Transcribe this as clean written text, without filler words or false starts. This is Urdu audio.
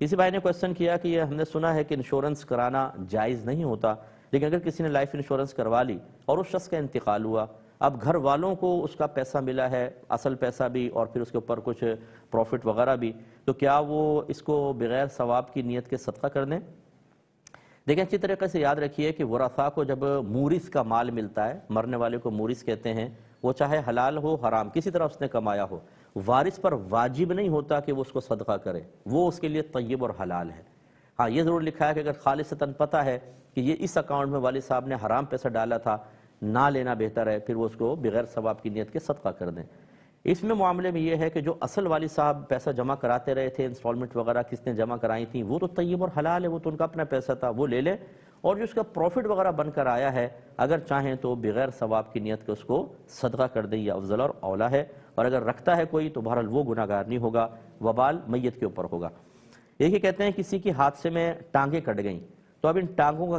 کسی بھائی نے کوشچن کیا کہ یہ ہم نے سنا ہے کہ انشورنس کرانا جائز نہیں ہوتا، لیکن اگر کسی نے لائف انشورنس کروا لی اور اس شخص کا انتقال ہوا، اب گھر والوں کو اس کا پیسہ ملا ہے، اصل پیسہ بھی اور پھر اس کے اوپر کچھ پروفٹ وغیرہ بھی، تو کیا وہ اس کو بغیر ثواب کی نیت کے صدقہ کر دیں؟ دیکھیں اچھی طریقے سے یاد رکھیے کہ ورثاء کو جب مورث کا مال ملتا ہے، مرنے والے کو مورث کہتے ہیں، وہ چاہے حلال ہو حرام کسی طرح اس نے کمایا ہو، وارث پر واجب نہیں ہوتا کہ وہ اس کو صدقہ کرے، وہ اس کے لیے طیب اور حلال ہے۔ ہاں یہ ضرور لکھا ہے کہ اگر خالصتاً پتہ ہے کہ یہ اس اکاؤنٹ میں والد صاحب نے حرام پیسہ ڈالا تھا، نہ لینا بہتر ہے، پھر وہ اس کو بغیر ثواب کی نیت کے صدقہ کر دیں۔ اس میں معاملے میں یہ ہے کہ جو اصل والد صاحب پیسہ جمع کراتے رہے تھے، انسٹالمنٹ وغیرہ کس نے جمع کرائی تھیں، وہ تو طیب اور حلال ہے، وہ تو ان کا اپنا پیسہ تھا، وہ لے لیں، اور جو اس کا پروفٹ وغیرہ بن کر آیا ہے اگر چاہیں تو بغیر ثواب کی نیت کے اس کو صدقہ کر دیں، یہ افضل اور اولیٰ ہے، اور اگر رکھتا ہے کوئی تو بہرحال وہ گناہگار نہیں ہوگا، وبال میت کے اوپر ہوگا۔ یہ کہتے ہیں کسی کی حادثے میں ٹانگیں کٹ گئیں، تو اب ان ٹانگوں کا